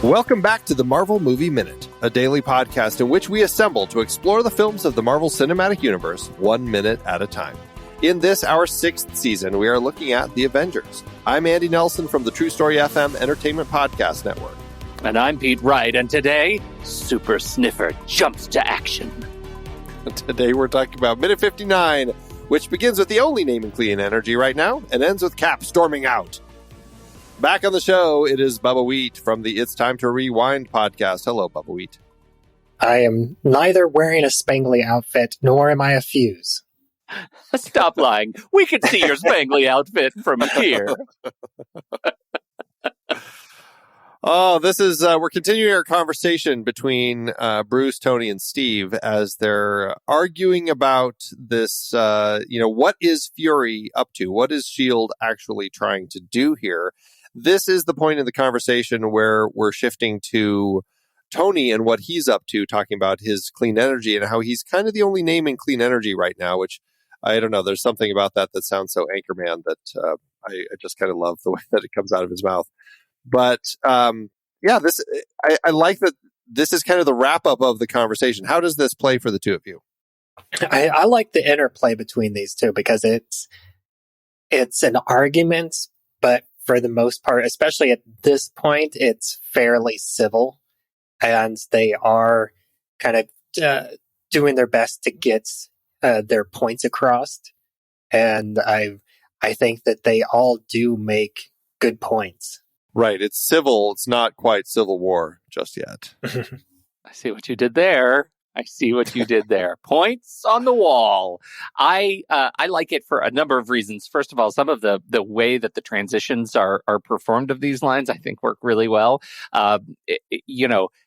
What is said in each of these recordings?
Welcome back to the Marvel Movie Minute, a daily podcast in which we assemble to explore the films of the Marvel Cinematic Universe 1 minute at a time. In this, our 6th season, we are looking at The Avengers. I'm Andy Nelson from the True Story FM Entertainment Podcast Network. And I'm Pete Wright, and today, Super Sniffer jumps to action. Today we're talking about Minute 59, which begins with the only name in clean energy right now, and ends with Cap storming out. Back on the show, it is Bubbawheat from the It's Time to Rewind podcast. Hello, Bubbawheat. I am neither wearing a spangly outfit, nor am I a fuse. Stop lying. We can see your spangly outfit from here. Oh, this is, we're continuing our conversation between Bruce, Tony, and Steve as they're arguing about this, what is Fury up to? What is S.H.I.E.L.D. actually trying to do here? This is the point in the conversation where we're shifting to Tony and what he's up to, talking about his clean energy and how he's kind of the only name in clean energy right now, which I don't know. There's something about that sounds so Anchorman that I just kind of love the way that it comes out of his mouth. But I like that this is kind of the wrap up of the conversation. How does this play for the two of you? I like the interplay between these two because it's an argument, but for the most part, especially at this point, it's fairly civil, and they are kind of doing their best to get their points across. And I think that they all do make good points. Right. It's civil. It's not quite Civil War just yet. I see what you did there. Points on the wall. I like it for a number of reasons. First of all, some of the way that the transitions are performed of these lines, I think work really well.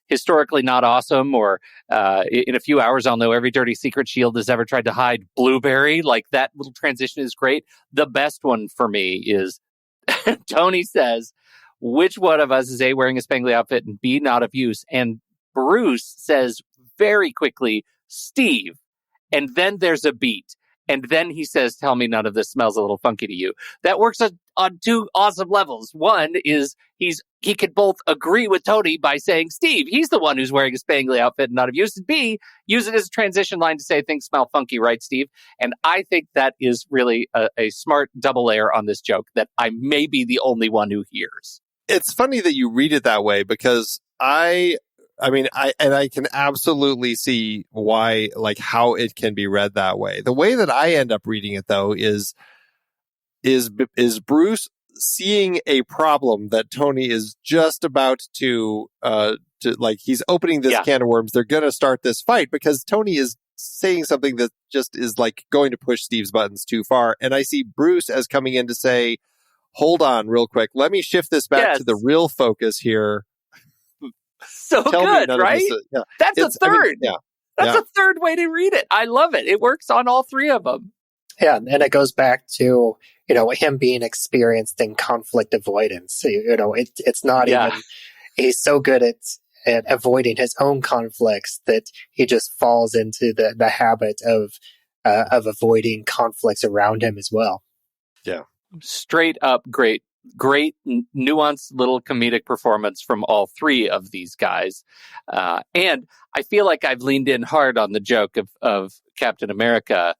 Historically not awesome, or in a few hours I'll know every dirty secret S.H.I.E.L.D. has ever tried to hide Blueberry. Like, that little transition is great. The best one for me is Tony says, which one of us is A, wearing a spangly outfit, and B, not of use? And Bruce says very quickly, Steve. And then there's a beat. And then he says, tell me none of this smells a little funky to you. That works on two awesome levels. One is he could both agree with Tony by saying, Steve, he's the one who's wearing a spangly outfit and not of use. And B, use it as a transition line to say things smell funky, right, Steve? And I think that is really a smart double layer on this joke that I may be the only one who hears. It's funny that you read it that way, because I can absolutely see why, like, how it can be read that way. The way that I end up reading it, though, is Bruce seeing a problem that Tony is just about to he's opening this can of worms. They're going to start this fight because Tony is saying something that just is like going to push Steve's buttons too far. And I see Bruce as coming in to say, hold on real quick. Let me shift this back to the real focus here. So good, right? That's a third. That's a third way to read it. I love it. It works on all three of them. Yeah, and it goes back to, him being experienced in conflict avoidance. It's not even, he's so good at avoiding his own conflicts that he just falls into the habit of avoiding conflicts around him as well. Yeah. Straight up great nuanced little comedic performance from all three of these guys. And I feel like I've leaned in hard on the joke of Captain America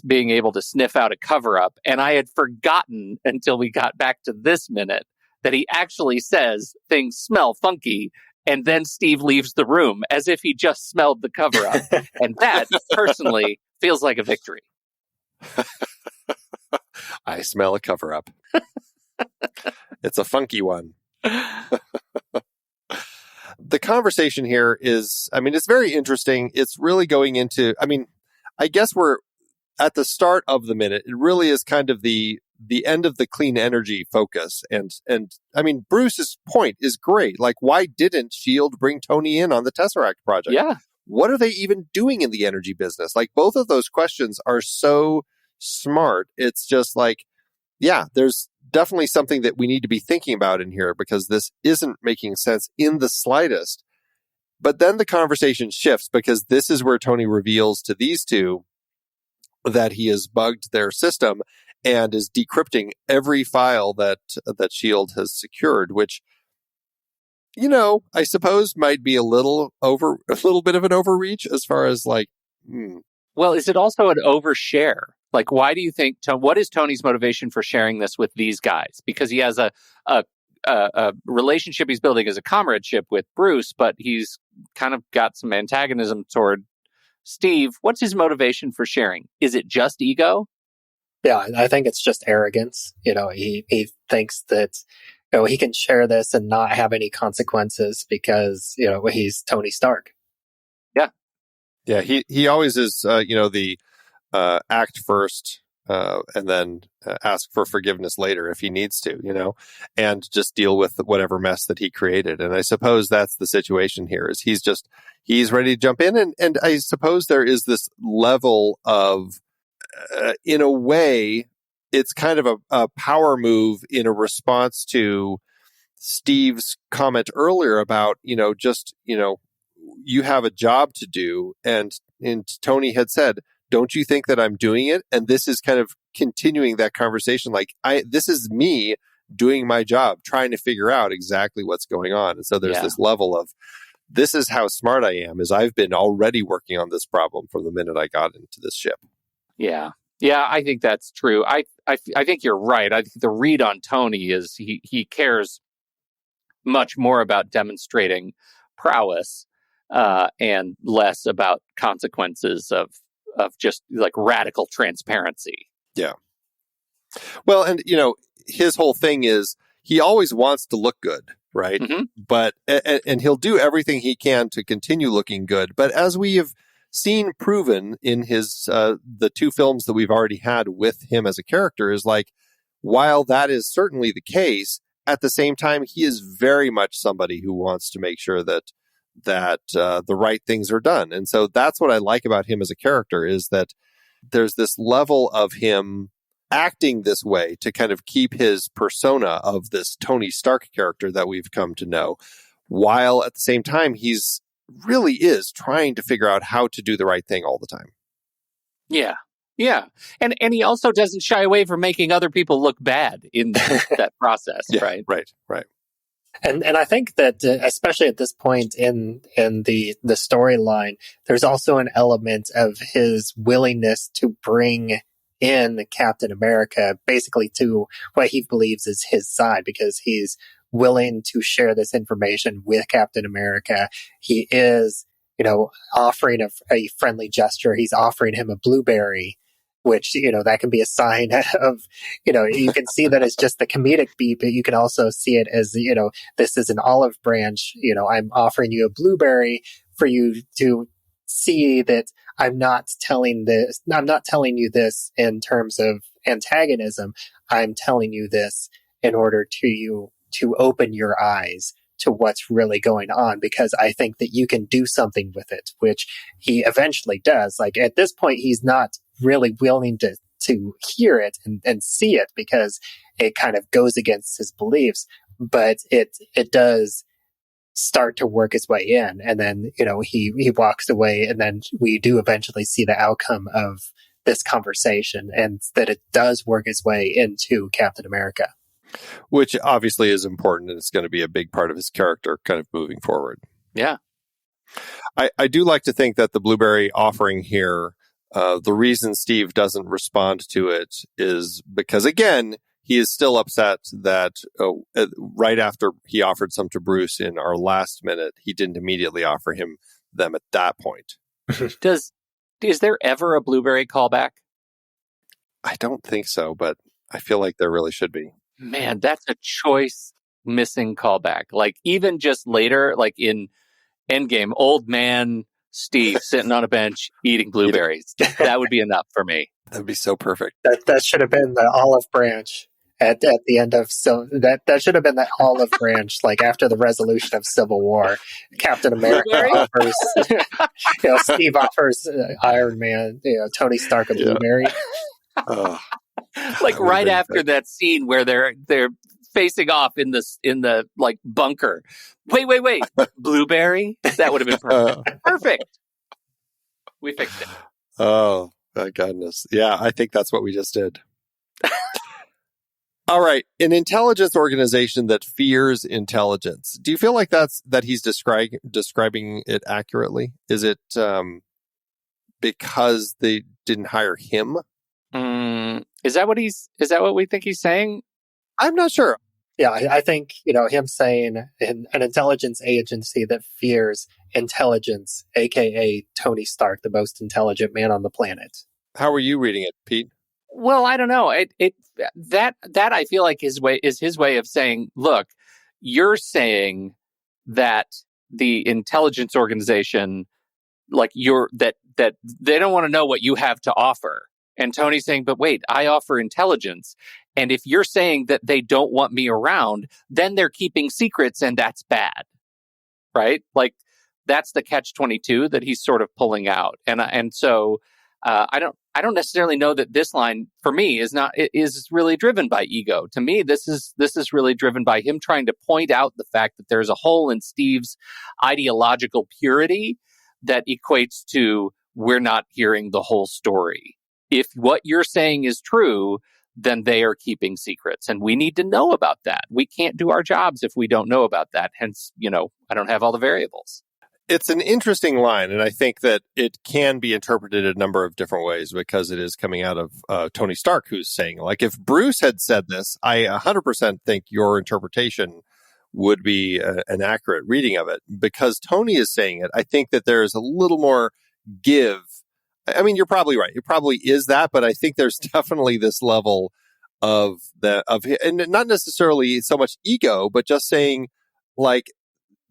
being able to sniff out a cover-up. And I had forgotten until we got back to this minute that he actually says things smell funky, and then Steve leaves the room as if he just smelled the cover-up. And that, personally, feels like a victory. I smell a cover-up. It's a funky one. The conversation here is, it's very interesting. It's really going into, I guess we're at the start of the minute. It really is kind of the end of the clean energy focus. And Bruce's point is great. Like, why didn't S.H.I.E.L.D. bring Tony in on the Tesseract project? Yeah. What are they even doing in the energy business? Like, both of those questions are so smart. It's just like, there's definitely something that we need to be thinking about in here, because this isn't making sense in the slightest. But then the conversation shifts, because this is where Tony reveals to these two that he has bugged their system and is decrypting every file that S.H.I.E.L.D. has secured, which I suppose might be a little bit of an overreach as far as like, Well, is it also an overshare? Like, why do you think, what is Tony's motivation for sharing this with these guys? Because he has a relationship he's building as a comradeship with Bruce, but he's kind of got some antagonism toward Steve. What's his motivation for sharing? Is it just ego? Yeah, I think it's just arrogance. He thinks that he can share this and not have any consequences because he's Tony Stark. Yeah, he always is. The act first and then ask for forgiveness later if he needs to. And just deal with whatever mess that he created. And I suppose that's the situation here. Is he's ready to jump in, and I suppose there is this level of. In a way, it's kind of a power move in a response to Steve's comment earlier about, you have a job to do. And Tony had said, don't you think that I'm doing it? And this is kind of continuing that conversation. Like, this is me doing my job, trying to figure out exactly what's going on. And so there's this level of, this is how smart I am, is I've been already working on this problem from the minute I got into this ship. Yeah, I think that's true. I think you're right. I think the read on Tony is he cares much more about demonstrating prowess and less about consequences of just like radical transparency. Yeah. Well, and his whole thing is he always wants to look good, right? Mm-hmm. But and he'll do everything he can to continue looking good. But as we have seen proven in his the two films that we've already had with him as a character, is like, while that is certainly the case, at the same time he is very much somebody who wants to make sure that the right things are done. And so that's what I like about him as a character, is that there's this level of him acting this way to kind of keep his persona of this Tony Stark character that we've come to know, while at the same time he's really is trying to figure out how to do the right thing all the time. Yeah. And he also doesn't shy away from making other people look bad in that process, right? Right. And I think that especially at this point in the storyline, there's also an element of his willingness to bring in Captain America basically to what he believes is his side, because he's willing to share this information with Captain America. He is, offering a friendly gesture. He's offering him a blueberry, which, that can be a sign of, you can see that it's just the comedic beat, but you can also see it as, this is an olive branch. I'm offering you a blueberry for you to see that I'm not telling you this in terms of antagonism. I'm telling you this in order to open your eyes to what's really going on, because I think that you can do something with it, which he eventually does. Like, at this point, he's not really willing to hear it and see it, because it kind of goes against his beliefs, but it does start to work its way in. And then, he walks away, and then we do eventually see the outcome of this conversation, and that it does work its way into Captain America. Which obviously is important, and it's going to be a big part of his character kind of moving forward. Yeah. I do like to think that the blueberry offering here, the reason Steve doesn't respond to it is because, again, he is still upset that right after he offered some to Bruce in our last minute, he didn't immediately offer him them at that point. Is there ever a blueberry callback? I don't think so, but I feel like there really should be. Man, that's a choice missing callback. Like, even just later, like in Endgame, old man Steve sitting on a bench eating blueberries. That would be enough for me. That'd be so perfect. That should have been the olive branch at the end of that should have been the olive branch, like after the resolution of Civil War. Captain America offers, Steve offers Iron Man, Tony Stark a blueberry. Like right after that scene where they're facing off in the like bunker. Wait. Blueberry? That would have been perfect. Perfect. We fixed it. Oh, my goodness. Yeah, I think that's what we just did. All right, an intelligence organization that fears intelligence. Do you feel like that he's describing it accurately? Is it because they didn't hire him? Is that what we think he's saying? I'm not sure. Yeah, I think, him saying an intelligence agency that fears intelligence, aka Tony Stark, the most intelligent man on the planet. How are you reading it, Pete? Well, I don't know. That I feel like his way of saying, look, you're saying that the intelligence organization, like that they don't want to know what you have to offer. And Tony's saying, but wait, I offer intelligence. And if you're saying that they don't want me around, then they're keeping secrets and that's bad. Right? Like that's the catch-22 that he's sort of pulling out. And so I don't necessarily know that this line for me is really driven by ego. To me, this is really driven by him trying to point out the fact that there's a hole in Steve's ideological purity that equates to we're not hearing the whole story. If what you're saying is true, then they are keeping secrets, and we need to know about that. We can't do our jobs if we don't know about that. Hence, I don't have all the variables. It's an interesting line, and I think that it can be interpreted a number of different ways because it is coming out of Tony Stark, who's saying, like, if Bruce had said this, I 100% think your interpretation would be an accurate reading of it. Because Tony is saying it, I think that there's a little more give. I mean, you're probably right. It probably is that, but I think there's definitely this level of and not necessarily so much ego, but just saying, like,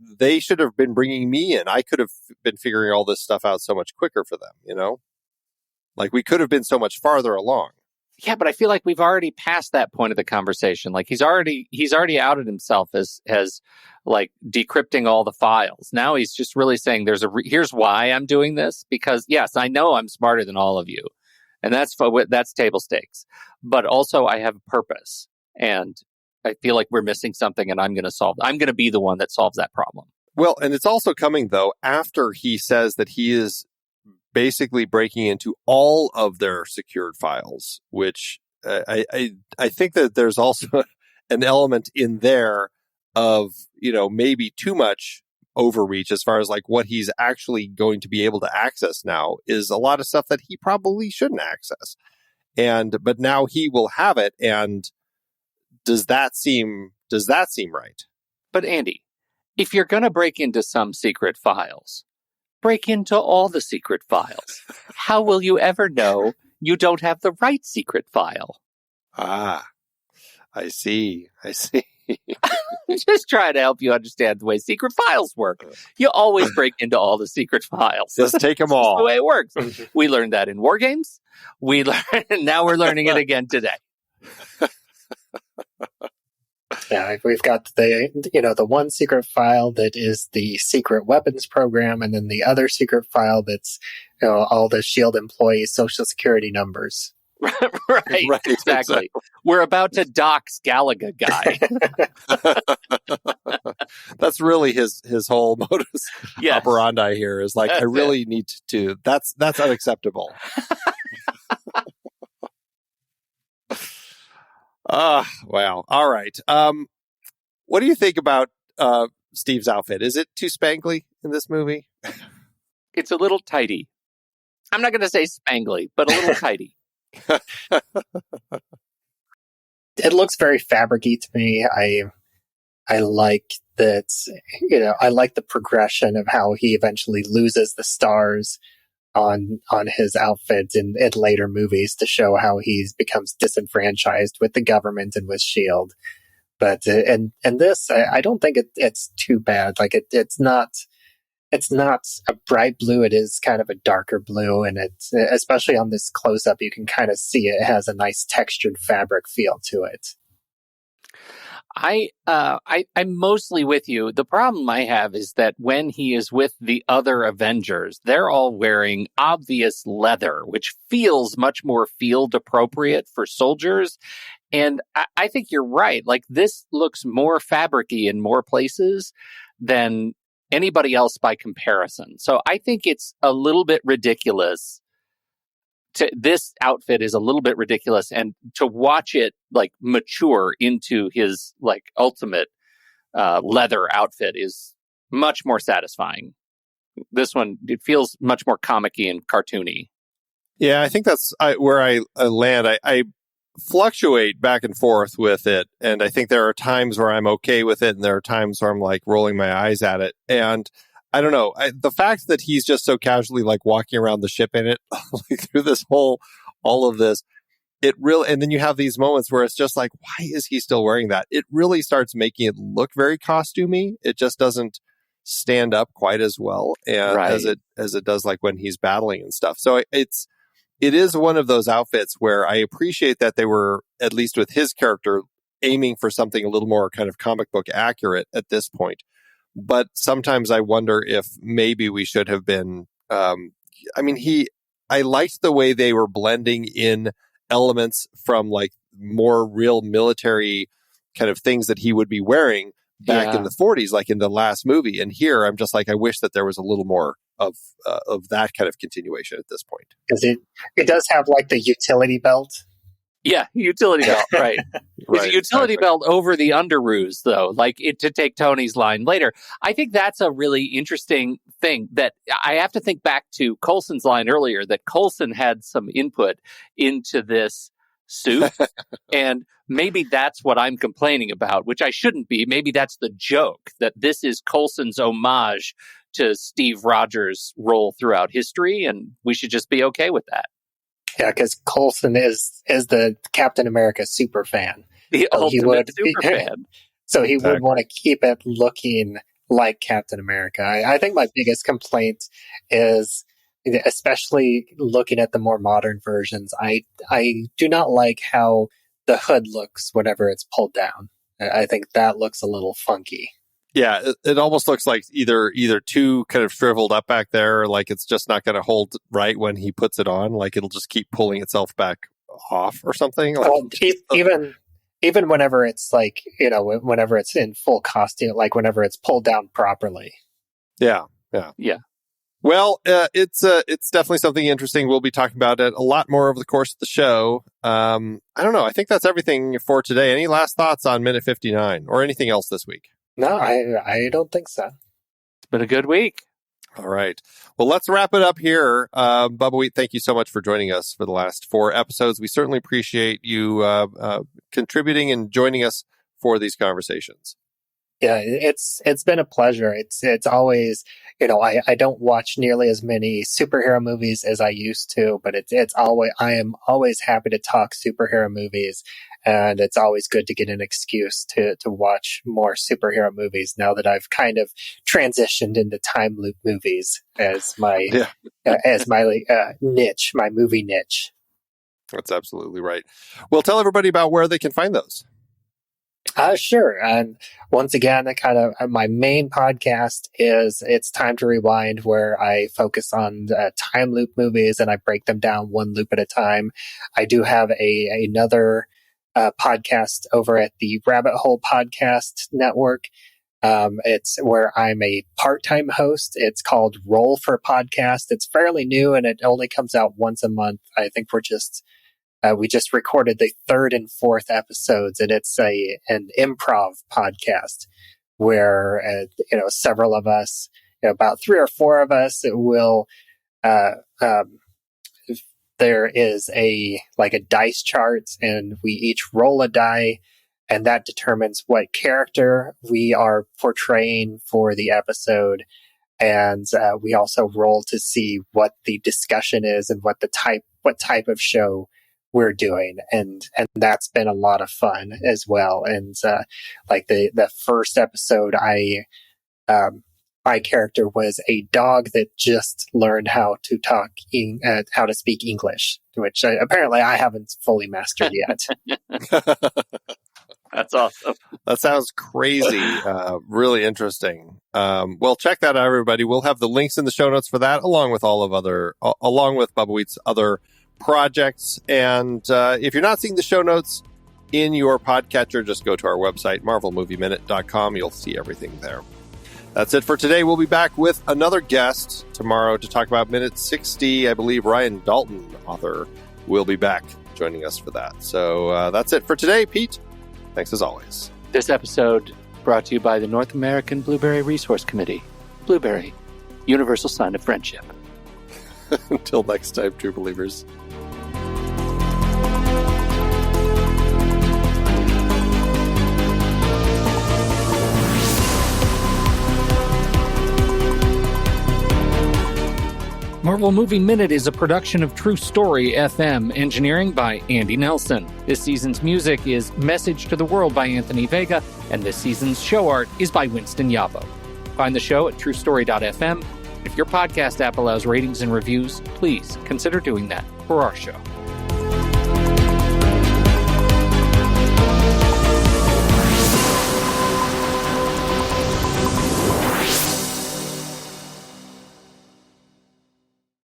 they should have been bringing me in. I could have been figuring all this stuff out so much quicker for them, Like, we could have been so much farther along. Yeah, but I feel like we've already passed that point of the conversation. Like he's already outed himself as like decrypting all the files. Now he's just really saying here's why I'm doing this, because yes, I know I'm smarter than all of you. And that's table stakes. But also I have a purpose, and I feel like we're missing something, and I'm going to be the one that solves that problem. Well, and it's also coming though after he says that he is basically breaking into all of their secured files, which I think that there's also an element in there of, maybe too much overreach as far as like what he's actually going to be able to access now is a lot of stuff that he probably shouldn't access. But now he will have it. And does that seem right? But Andy, if you're going to break into some secret files, break into all the secret files. How will you ever know you don't have the right secret file? Ah, I see. Just trying to help you understand the way secret files work. You always break into all the secret files. Just take them all. That's the way it works. We learned that in War Games. Now we're learning it again today. Yeah, we've got the one secret file that is the secret weapons program, and then the other secret file that's all the S.H.I.E.L.D. employees' social security numbers. right, exactly. We're about to dox Galaga guy. That's really his whole modus operandi here is like, I really need to. That's unacceptable. Wow. All right. What do you think about Steve's outfit? Is it too spangly in this movie? It's a little tidy. I'm not going to say spangly, but a little tidy. It looks very fabric-y to me. I like that, I like the progression of how he eventually loses the stars on his outfit in later movies to show how he becomes disenfranchised with the government and with S.H.I.E.L.D. But and this, I don't think it's too bad. Like it's not a bright blue. It is kind of a darker blue, and it's especially on this close up, you can kind of see it has a nice textured fabric feel to it. I'm mostly with you. The problem I have is that when he is with the other Avengers, they're all wearing obvious leather, which feels much more field appropriate for soldiers. And I think you're right. Like, this looks more fabric-y in more places than anybody else by comparison. So I think it's a little bit ridiculous this outfit is a little bit ridiculous, and to watch it like mature into his like ultimate leather outfit is much more satisfying. This one, it feels much more comic-y and cartoony. Yeah, I think that's where I land. I fluctuate back and forth with it, and I think there are times where I'm okay with it, and there are times where I'm like rolling my eyes at it. And I don't know, the fact that he's just so casually like walking around the ship in it, like through this all of this, it really, and then you have these moments where it's just like, why is he still wearing that? It really starts making it look very costumey. It just doesn't stand up quite as well as it does like when he's battling and stuff. So it is one of those outfits where I appreciate that they were, at least with his character, aiming for something a little more kind of comic book accurate at this point. But sometimes I wonder if maybe we should have been, I liked the way they were blending in elements from like more real military kind of things that he would be wearing back in the 40s, like in the last movie. And here I'm just like, I wish that there was a little more of that kind of continuation at this point. Because it does have like the utility belt. Yeah, utility belt, right. It's a utility belt over the underoos, though, like to take Tony's line later. I think that's a really interesting thing that I have to think back to Coulson's line earlier, that Coulson had some input into this suit. And maybe that's what I'm complaining about, which I shouldn't be. Maybe that's the joke, that this is Coulson's homage to Steve Rogers' role throughout history, and we should just be okay with that. Yeah, because Coulson is the Captain America super fan. The ultimate super fan. So he would want to keep it looking like Captain America. I think my biggest complaint is, especially looking at the more modern versions, I do not like how the hood looks whenever it's pulled down. I think that looks a little funky. Yeah, it almost looks like either too kind of shriveled up back there, or like it's just not going to hold right when he puts it on. Like it'll just keep pulling itself back off or something. Like, well, even whenever it's like, whenever it's in full costume, like whenever it's pulled down properly. Yeah. Well, it's definitely something interesting. We'll be talking about it a lot more over the course of the show. I don't know. I think that's everything for today. Any last thoughts on Minute 59 or anything else this week? No, I don't think so. It's been a good week. All right. Well, let's wrap it up here. Bubbawheat, thank you so much for joining us for the last 4 episodes. We certainly appreciate you contributing and joining us for these conversations. Yeah, it's been a pleasure. It's always, I don't watch nearly as many superhero movies as I used to, but it's always, I am always happy to talk superhero movies, and it's always good to get an excuse to watch more superhero movies now that I've kind of transitioned into time loop movies as my niche, my movie niche. That's absolutely right. Well, tell everybody about where they can find those. Sure. And once again, my main podcast is It's Time to Rewind, where I focus on time loop movies and I break them down one loop at a time. I do have another podcast over at the Rabbit Hole Podcast Network. It's where I'm a part-time host. It's called Roll for Podcast. It's fairly new and it only comes out once a month. I think we just recorded the 3rd and 4th episodes, and it's an improv podcast where several of us, about 3 or 4 of us, will there is a dice chart, and we each roll a die, and that determines what character we are portraying for the episode. And we also roll to see what the discussion is and what type of show we're doing, and that's been a lot of fun as well. And the first episode, my character was a dog that just learned how to speak English, which apparently I haven't fully mastered yet. That's awesome. That sounds crazy. Really interesting. Well, check that out, everybody. We'll have the links in the show notes for that, along with Bubbawheat's other projects. And if you're not seeing the show notes in your podcatcher, just go to our website, marvelmovieminute.com. You'll see everything there. That's it for today. We'll be back with another guest tomorrow to talk about Minute 60. I believe Ryan Dalton, author, will be back joining us for that. So that's it for today, Pete. Thanks as always. This episode brought to you by the North American Blueberry Resource Committee. Blueberry, universal sign of friendship. Until next time, true believers. Marvel Movie Minute is a production of True Story FM, engineering by Andy Nelson. This season's music is Message to the World by Anthony Vega, and this season's show art is by Winston Yabo. Find the show at truestory.fm. If your podcast app allows ratings and reviews, please consider doing that for our show.